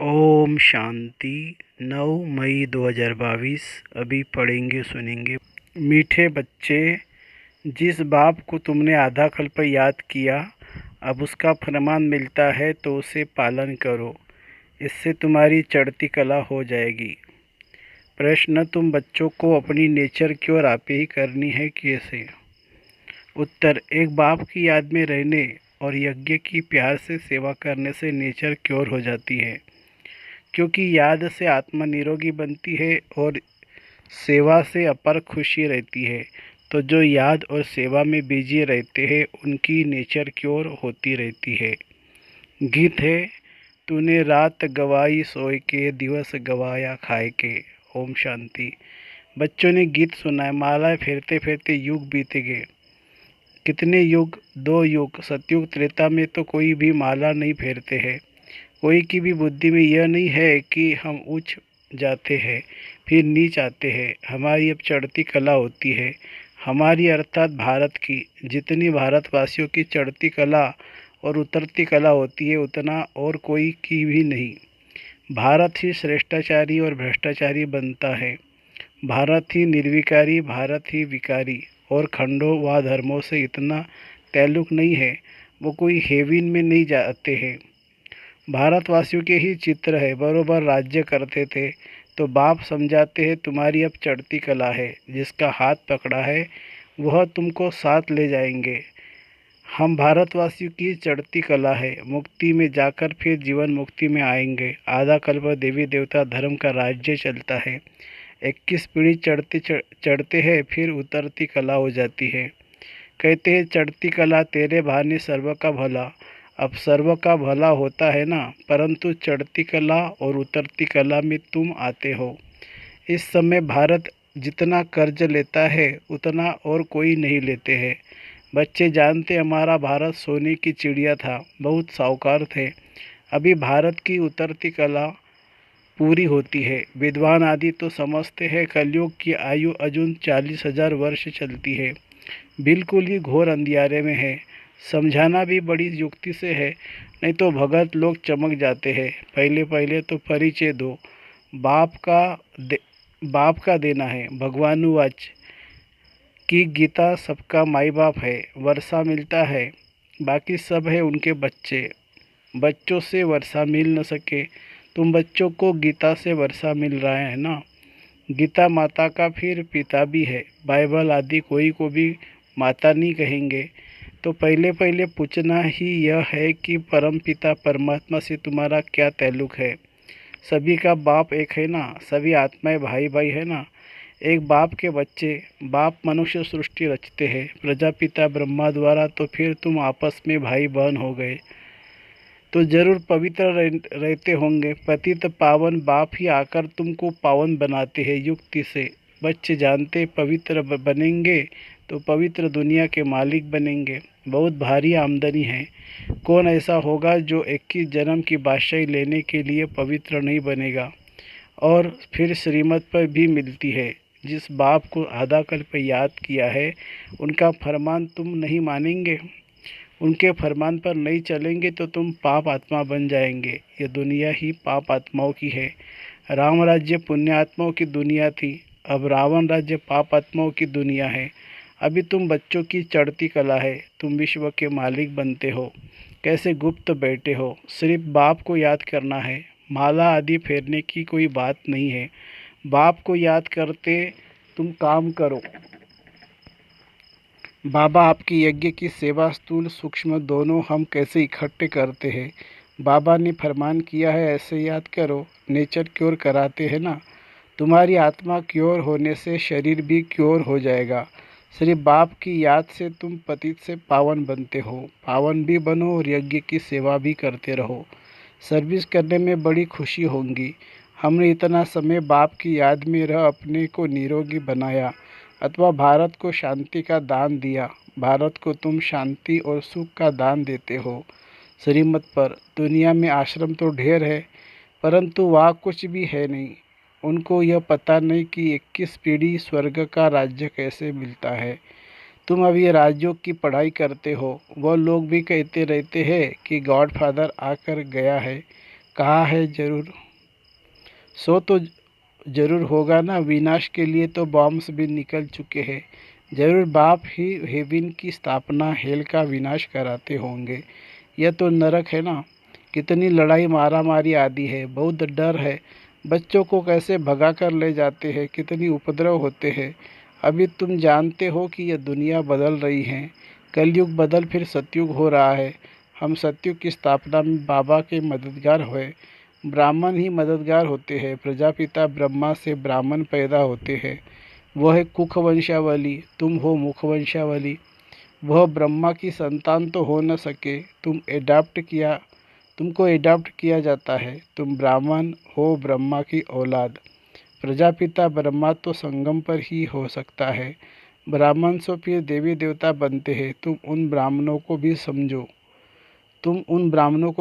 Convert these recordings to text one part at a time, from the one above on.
ओम शांति। 9 मई 2022। अभी पढ़ेंगे सुनेंगे। मीठे बच्चे, जिस बाप को तुमने आधा कल्प याद किया, अब उसका फरमान मिलता है तो उसे पालन करो। इससे तुम्हारी चढ़ती कला हो जाएगी। प्रश्न, तुम बच्चों को अपनी नेचर क्योर आप ही करनी है कैसे? उत्तर, एक बाप की याद में रहने और यज्ञ की प्यार से सेवा करने से नेचर क्योर हो जाती है, क्योंकि याद से आत्मा निरोगी बनती है और सेवा से अपार खुशी रहती है। तो जो याद और सेवा में बिजी रहते हैं उनकी नेचर क्योर होती रहती है। गीत है, तूने रात गवाई सोए के, दिवस गवाया खाए के। ओम शांति। बच्चों ने गीत सुना है, मालाएं फेरते फेरते युग बीते गए। कितने युग? 2 युग। सतयुग त्रेता में तो कोई भी माला नहीं फेरते हैं। कोई की भी बुद्धि में यह नहीं है कि हम उच्च जाते हैं फिर नीच आते हैं। हमारी अब चढ़ती कला होती है। हमारी अर्थात भारत की, जितनी भारतवासियों की चढ़ती कला और उतरती कला होती है उतना और कोई की भी नहीं। भारत ही श्रेष्ठाचारी और भ्रष्टाचारी बनता है। भारत ही निर्विकारी, भारत ही विकारी और खंडों व धर्मों से इतना ताल्लुक नहीं है, वो कोई हेविन में नहीं जाते हैं। भारतवासियों के ही चित्र है, बरोबर राज्य करते थे। तो बाप समझाते हैं तुम्हारी अब चढ़ती कला है, जिसका हाथ पकड़ा है वह तुमको साथ ले जाएंगे। हम भारतवासियों की चढ़ती कला है, मुक्ति में जाकर फिर जीवन मुक्ति में आएंगे। आधा कल्प देवी देवता धर्म का राज्य चलता है। 21 पीढ़ी चढ़ते हैं फिर उतरती कला हो जाती है। कहते हैं चढ़ती कला तेरे बहाने सर्व का भला। अब सर्व का भला होता है ना, परंतु चढ़ती कला और उतरती कला में तुम आते हो। इस समय भारत जितना कर्ज लेता है उतना और कोई नहीं लेते हैं। बच्चे जानते हमारा भारत सोने की चिड़िया था, बहुत साहूकार थे। अभी भारत की उतरती कला पूरी होती है। विद्वान आदि तो समझते हैं कलयुग की आयु अजून 40,000 वर्ष चलती है, बिल्कुल ही घोर अंधियारे में है। समझाना भी बड़ी युक्ति से है, नहीं तो भगत लोग चमक जाते हैं। पहले पहले तो परिचय दो। बाप का बाप का देना है। भगवानुवाच की गीता सबका माई बाप है, वर्षा मिलता है, बाकी सब है उनके बच्चे। बच्चों से वर्षा मिल न सके, तुम बच्चों को गीता से वर्षा मिल रहा है ना। गीता माता का फिर पिता भी है। बाइबल आदि कोई को भी माता नहीं कहेंगे। तो पहले पहले पूछना ही यह है कि परम पिता परमात्मा से तुम्हारा क्या ताल्लुक है। सभी का बाप एक है ना, सभी आत्माएं भाई भाई है ना। एक बाप के बच्चे। बाप मनुष्य सृष्टि रचते हैं प्रजापिता ब्रह्मा द्वारा, तो फिर तुम आपस में भाई बहन हो गए तो जरूर पवित्र रहते होंगे। पतित पावन बाप ही आकर तुमको पावन बनाते हैं युक्ति से। बच्चे जानते पवित्र बनेंगे तो पवित्र दुनिया के मालिक बनेंगे। बहुत भारी आमदनी है। कौन ऐसा होगा जो 21 जन्म की बादशाही लेने के लिए पवित्र नहीं बनेगा? और फिर श्रीमत पर भी मिलती है। जिस बाप को आधा कल्प याद किया है उनका फरमान तुम नहीं मानेंगे, उनके फरमान पर नहीं चलेंगे तो तुम पाप आत्मा बन जाएंगे। ये दुनिया ही पाप आत्माओं की है। राम राज्य पुण्य आत्माओं की दुनिया थी, अब रावण राज्य पाप आत्माओं की दुनिया है। अभी तुम बच्चों की चढ़ती कला है, तुम विश्व के मालिक बनते हो। कैसे गुप्त बैठे हो, सिर्फ बाप को याद करना है। माला आदि फेरने की कोई बात नहीं है। बाप को याद करते तुम काम करो। बाबा आपकी यज्ञ की सेवा स्थूल सूक्ष्म दोनों हम कैसे इकट्ठे करते हैं। बाबा ने फरमान किया है ऐसे याद करो। नेचर क्योर कराते हैं ना। तुम्हारी आत्मा क्योर होने से शरीर भी क्योर हो जाएगा। सिर्फ बाप की याद से तुम पतित से पावन बनते हो। पावन भी बनो और यज्ञ की सेवा भी करते रहो। सर्विस करने में बड़ी खुशी होगी। हमने इतना समय बाप की याद में रह अपने को निरोगी बनाया, अथवा भारत को शांति का दान दिया। भारत को तुम शांति और सुख का दान देते हो। श्रीमत पर दुनिया में आश्रम तो ढेर है, परंतु वहाँ कुछ भी है नहीं। उनको यह पता नहीं कि 21 पीढ़ी स्वर्ग का राज्य कैसे मिलता है। तुम अभी राज्यों की पढ़ाई करते हो, वह लोग भी कहते रहते हैं कि गॉड फादर आकर गया है। कहा है जरूर, सो तो जरूर होगा ना। विनाश के लिए तो बॉम्ब्स भी निकल चुके हैं। जरूर बाप ही हेवन की स्थापना, हेल का विनाश कराते होंगे। यह तो नरक है ना। कितनी लड़ाई मारामारी आदि है, बहुत डर है। बच्चों को कैसे भगा कर ले जाते हैं, कितनी उपद्रव होते हैं। अभी तुम जानते हो कि यह दुनिया बदल रही है। कलयुग बदल फिर सतयुग हो रहा है। हम सतयुग की स्थापना में बाबा के मददगार हुए। ब्राह्मण ही मददगार होते हैं। प्रजापिता ब्रह्मा से ब्राह्मण पैदा होते हैं। वह है कुख वंशावली, तुम हो मुख वंशावली। वह ब्रह्मा की संतान तो हो न सके, तुमको एडाप्ट किया जाता है। तुम ब्राह्मण हो, ब्रह्मा की औलाद। प्रजापिता ब्रह्मा तो संगम पर ही हो सकता है। ब्राह्मण से फिर देवी देवता बनते हैं। तुम उन ब्राह्मणों को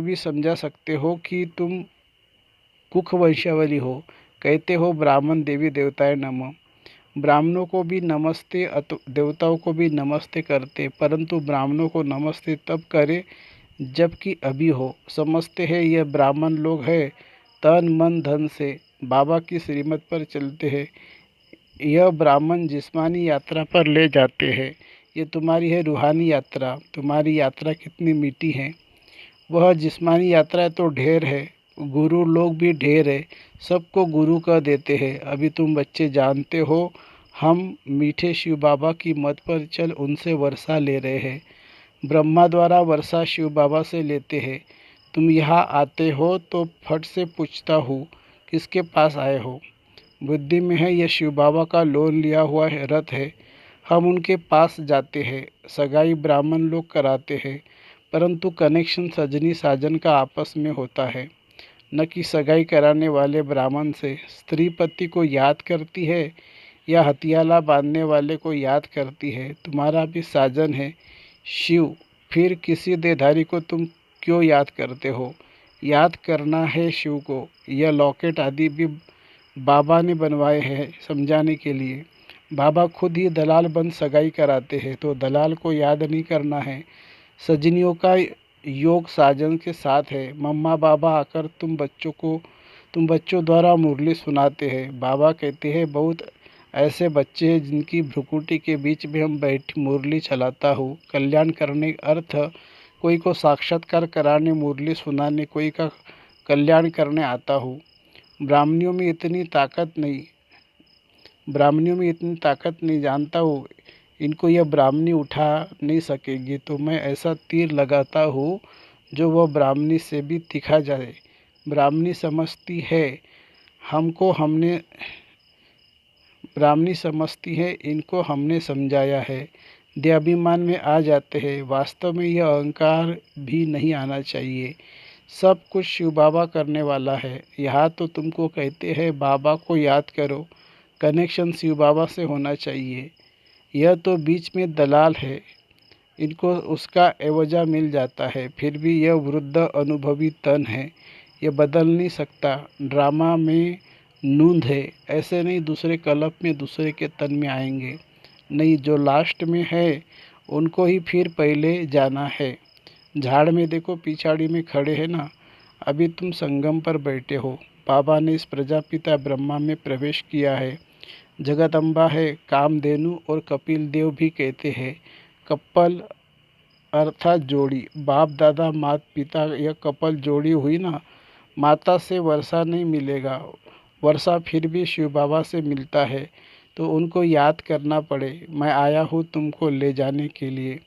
भी समझा सकते हो कि तुम कुख वंशावली हो। कहते हो ब्राह्मण देवी देवताएं नमः। ब्राह्मणों को भी नमस्ते, देवताओं को भी नमस्ते करते, परंतु ब्राह्मणों को नमस्ते तब करे जबकि अभी हो। समझते हैं यह ब्राह्मण लोग हैं, तन मन धन से बाबा की श्रीमत पर चलते हैं। यह ब्राह्मण जिस्मानी यात्रा पर ले जाते हैं। ये तुम्हारी है रूहानी यात्रा। तुम्हारी यात्रा कितनी मीठी है। वह जिस्मानी यात्रा तो ढेर है, गुरु लोग भी ढेर है। सबको गुरु कह देते हैं। अभी तुम बच्चे जानते हो, हम मीठे शिव बाबा की मत पर चल उनसे वर्षा ले रहे हैं। ब्रह्मा द्वारा वर्षा शिव बाबा से लेते हैं। तुम यहाँ आते हो तो फट से पूछता हूँ किसके पास आए हो। बुद्धि में है यह शिव बाबा का लोन लिया हुआ है, रथ है। हम उनके पास जाते हैं। सगाई ब्राह्मण लोग कराते हैं, परंतु कनेक्शन सजनी साजन का आपस में होता है, न कि सगाई कराने वाले ब्राह्मण से। स्त्री पति को याद करती है या हथियाला बांधने वाले को याद करती है। तुम्हारा भी साजन है शिव, फिर किसी देहधारी को तुम क्यों याद करते हो। याद करना है शिव को। यह लॉकेट आदि भी बाबा ने बनवाए हैं समझाने के लिए। बाबा खुद ही दलाल बन सगाई कराते हैं, तो दलाल को याद नहीं करना है। सजनियों का योग साजन के साथ है। मम्मा बाबा आकर तुम बच्चों द्वारा मुरली सुनाते हैं। बाबा कहते हैं बहुत ऐसे बच्चे हैं जिनकी भ्रुकुटी के बीच में हम बैठ मुरली चलाता हूँ। कल्याण करने अर्थ कोई को साक्षात्कार कराने, मुरली सुनाने, कोई का कल्याण करने आता हूँ। ब्राह्मणियों में इतनी ताकत नहीं जानता हूँ। इनको यह ब्राह्मणी उठा नहीं सकेगी, तो मैं ऐसा तीर लगाता हूँ जो वह ब्राह्मणी से भी तीखा जाए। ब्राह्मणी समझती है इनको हमने समझाया है। देहाभिमान में आ जाते हैं। वास्तव में यह अहंकार भी नहीं आना चाहिए। सब कुछ शिव बाबा करने वाला है। यहाँ तो तुमको कहते हैं बाबा को याद करो, कनेक्शन शिव बाबा से होना चाहिए। यह तो बीच में दलाल है, इनको उसका एवजा मिल जाता है। फिर भी यह वृद्ध अनुभवी तन है, यह बदल नहीं सकता। ड्रामा में नूंद है, ऐसे नहीं दूसरे क्लब में दूसरे के तन में आएंगे। नहीं, जो लास्ट में है उनको ही फिर पहले जाना है। झाड़ में देखो पिछाड़ी में खड़े हैं ना। अभी तुम संगम पर बैठे हो। बाबा ने इस प्रजापिता ब्रह्मा में प्रवेश किया है। जगदम्बा है, कामधेनु और कपिल देव भी कहते हैं। कपल अर्थात जोड़ी, बाप दादा माता पिता, यह कपल जोड़ी हुई ना। माता से वर्षा नहीं मिलेगा, वर्षा फिर भी शिव बाबा से मिलता है, तो उनको याद करना पड़े। मैं आया हूँ तुमको ले जाने के लिए।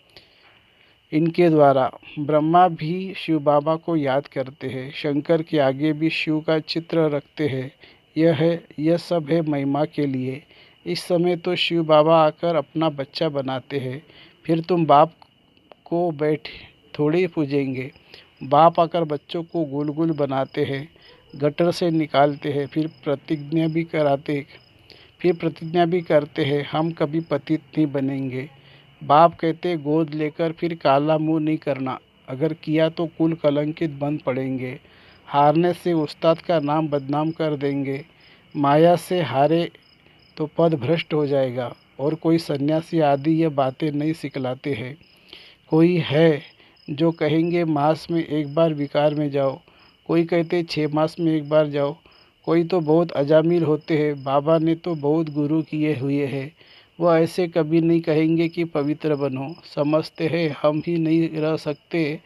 इनके द्वारा ब्रह्मा भी शिव बाबा को याद करते हैं। शंकर के आगे भी शिव का चित्र रखते हैं। यह सब है महिमा के लिए। इस समय तो शिव बाबा आकर अपना बच्चा बनाते हैं, फिर तुम बाप को बैठ थोड़ी पूजेंगे। बाप आकर बच्चों को गोल गोल बनाते हैं, गटर से निकालते हैं, फिर प्रतिज्ञा भी करते हैं हम कभी पतित नहीं बनेंगे। बाप कहते गोद लेकर फिर काला मुंह नहीं करना, अगर किया तो कुल कलंकित बन पड़ेंगे। हारने से उस्ताद का नाम बदनाम कर देंगे। माया से हारे तो पद भ्रष्ट हो जाएगा। और कोई सन्यासी आदि ये बातें नहीं सिखलाते हैं। कोई है जो कहेंगे मास में एक बार विकार में जाओ, कोई कहते 6 मास में एक बार जाओ, कोई तो बहुत अजामिल होते हैं, बाबा ने तो बहुत गुरु किए हुए हैं, वह ऐसे कभी नहीं कहेंगे कि पवित्र बनो। समझते हैं हम ही नहीं रह सकते,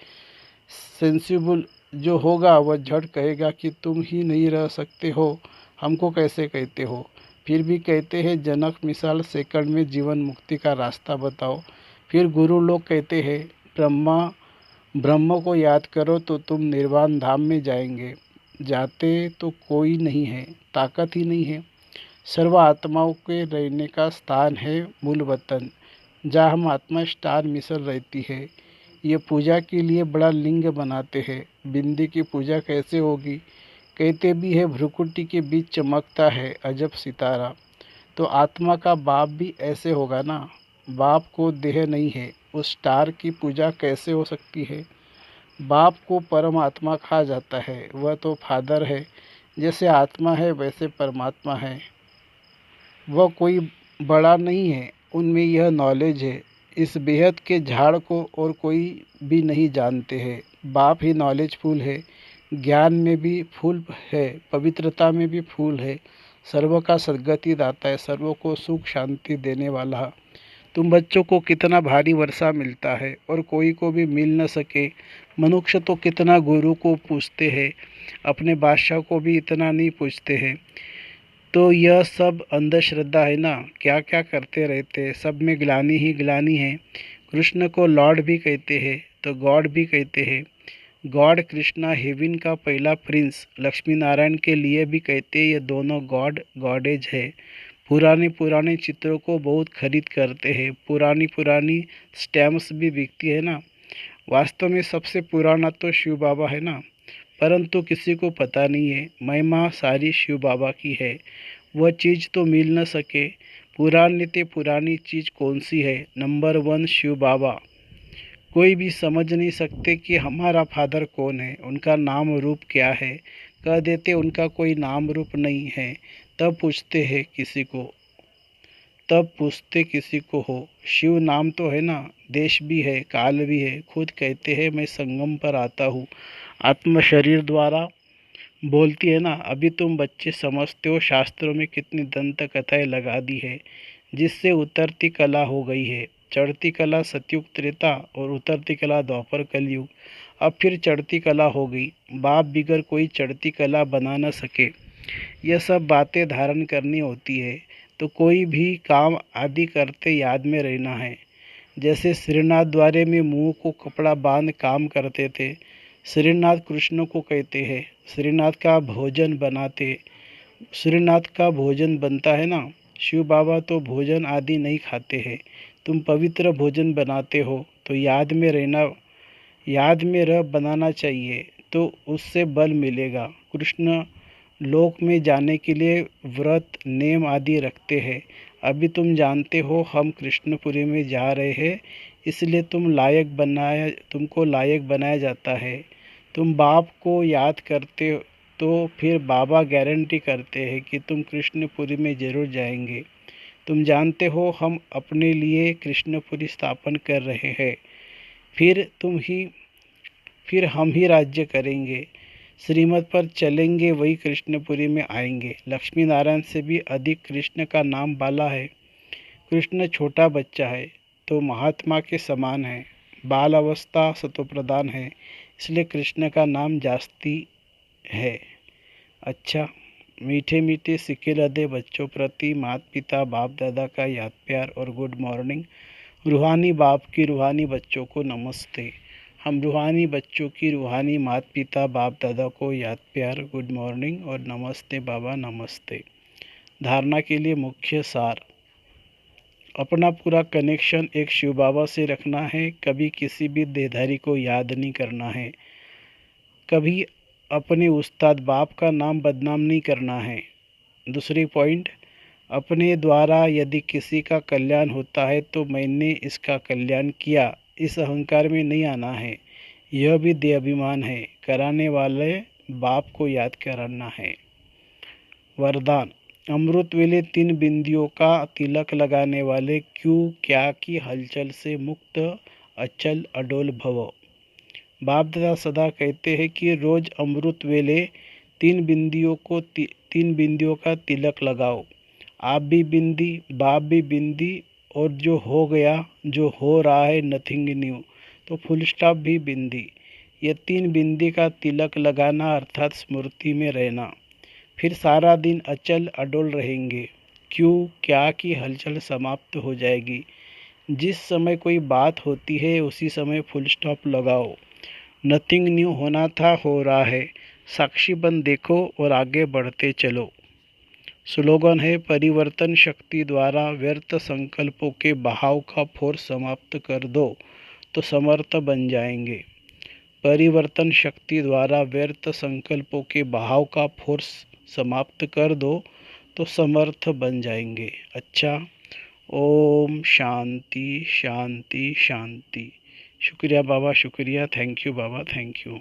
सेंसिबल जो होगा वह झट कहेगा कि तुम ही नहीं रह सकते हो, हमको कैसे कहते हो। फिर भी कहते हैं जनक मिसाल सेकंड में जीवन मुक्ति का रास्ता बताओ। फिर गुरु लोग कहते हैं ब्रह्मा ब्रह्म को याद करो तो तुम निर्वाण धाम में जाएंगे। जाते तो कोई नहीं है, ताकत ही नहीं है। सर्व आत्माओं के रहने का स्थान है मूल वतन, जहाँ हम आत्मा स्टार मिसल रहती है। ये पूजा के लिए बड़ा लिंग बनाते हैं। बिंदी की पूजा कैसे होगी? कहते भी है भ्रुकुटी के बीच चमकता है अजब सितारा। तो आत्मा का बाप भी ऐसे होगा ना। बाप को देह नहीं है, उस स्टार की पूजा कैसे हो सकती है? बाप को परमात्मा कहा जाता है, वह तो फादर है। जैसे आत्मा है वैसे परमात्मा है, वह कोई बड़ा नहीं है, उनमें यह नॉलेज है। इस बेहद के झाड़ को और कोई भी नहीं जानते हैं। बाप ही नॉलेजफुल है, ज्ञान में भी फूल है, पवित्रता में भी फूल है, सर्व का सद्गति दाता है, सर्वों को सुख शांति देने वाला। तुम बच्चों को कितना भारी वर्षा मिलता है और कोई को भी मिल न सके। मनुष्य तो कितना गुरु को पूछते हैं, अपने बादशाह को भी इतना नहीं पूछते हैं। तो यह सब अंधश्रद्धा है ना। क्या क्या करते रहते हैं, सब में ग्लानि ही ग्लानि है। कृष्ण को लॉर्ड भी कहते हैं तो गॉड भी कहते हैं। गॉड कृष्णा हेवन का पहला प्रिंस, लक्ष्मी नारायण के लिए भी कहते हैं ये दोनों गॉड गॉडेज है। पुराने पुराने चित्रों को बहुत खरीद करते हैं, पुरानी पुरानी स्टैम्प्स भी बिकती है ना। वास्तव में सबसे पुराना तो शिव बाबा है ना, परंतु किसी को पता नहीं है। महिमा सारी शिव बाबा की है, वह चीज़ तो मिल न सके। पुरानी ते पुरानी चीज़ कौन सी है? नंबर 1 शिव बाबा। कोई भी समझ नहीं सकते कि हमारा फादर कौन है, उनका नाम रूप क्या है। कह देते उनका कोई नाम रूप नहीं है, तब पूछते हैं किसी को, तब पूछते किसी को हो। शिव नाम तो है ना, देश भी है, काल भी है। खुद कहते हैं मैं संगम पर आता हूँ, आत्म शरीर द्वारा बोलती है ना। अभी तुम बच्चे समझते हो शास्त्रों में कितनी दंत कथाएं लगा दी है, जिससे उतरती कला हो गई है। चढ़ती कला सतयुग त्रेता और उतरती कला द्वापर कलयुग, अब फिर चढ़ती कला हो गई। बाप बिगर कोई चढ़ती कला बना न सके। यह सब बातें धारण करनी होती है, तो कोई भी काम आदि करते याद में रहना है। जैसे श्रीनाथ द्वारे में मुंह को कपड़ा बांध काम करते थे, श्रीनाथ कृष्ण को कहते हैं। श्रीनाथ का भोजन बनाते, श्रीनाथ का भोजन बनता है ना। शिव बाबा तो भोजन आदि नहीं खाते हैं। तुम पवित्र भोजन बनाते हो तो याद में रहना, याद में रह बनाना चाहिए, तो उससे बल मिलेगा। कृष्ण लोक में जाने के लिए व्रत नेम आदि रखते हैं। अभी तुम जानते हो हम कृष्णपुरी में जा रहे हैं, इसलिए तुमको लायक बनाया जाता है। तुम बाप को याद करते हो तो फिर बाबा गारंटी करते हैं कि तुम कृष्णपुरी में ज़रूर जाएंगे। तुम जानते हो हम अपने लिए कृष्णपुरी स्थापन कर रहे हैं, फिर हम ही राज्य करेंगे। श्रीमत पर चलेंगे, वही कृष्णपुरी में आएंगे। लक्ष्मी नारायण से भी अधिक कृष्ण का नाम बाला है। कृष्ण छोटा बच्चा है तो महात्मा के समान है, बाल अवस्था सतोप्रधान है, इसलिए कृष्ण का नाम जास्ती है। अच्छा, मीठे मीठे सिक्के लदे बच्चों प्रति माता पिता बाप दादा का याद प्यार और गुड मॉर्निंग। रूहानी बाप की रूहानी बच्चों को नमस्ते। हम रूहानी बच्चों की रूहानी माता पिता बाप दादा को याद प्यार, गुड मॉर्निंग और नमस्ते बाबा नमस्ते। धारणा के लिए मुख्य सार, अपना पूरा कनेक्शन एक शिव बाबा से रखना है। कभी किसी भी देहधारी को याद नहीं करना है। कभी अपने उस्ताद बाप का नाम बदनाम नहीं करना है। दूसरी पॉइंट, अपने द्वारा यदि किसी का कल्याण होता है तो मैंने इसका कल्याण किया, इस अहंकार में नहीं आना है। यह भी देहाभिमान है। कराने वाले बाप को याद कराना है। वरदान, अमृत वेले 3 बिंदियों का तिलक लगाने वाले क्यों क्या की हलचल से मुक्त अचल अडोल भव। बाप दादा सदा कहते हैं कि रोज अमृत वेले तीन बिंदियों का तिलक लगाओ। आप भी बिंदी, बाप भी बिंदी, और जो हो गया, जो हो रहा है, नथिंग न्यू, तो फुल स्टॉप भी बिंदी। ये तीन बिंदी का तिलक लगाना अर्थात स्मृति में रहना। फिर सारा दिन अचल अडोल रहेंगे। क्यों, क्या की हलचल समाप्त हो जाएगी। जिस समय कोई बात होती है उसी समय फुल स्टॉप लगाओ। नथिंग न्यू होना था, हो रहा है। साक्षी बन देखो और आगे बढ़ते चलो। स्लोगन है, परिवर्तन शक्ति द्वारा व्यर्थ संकल्पों के बहाव का फोर्स समाप्त कर दो तो समर्थ बन जाएंगे। परिवर्तन शक्ति द्वारा व्यर्थ संकल्पों के बहाव का फोर्स समाप्त कर दो तो समर्थ बन जाएंगे। अच्छा, ओम शांति शांति शांति। शुक्रिया बाबा, शुक्रिया। Thank you Baba, thank you.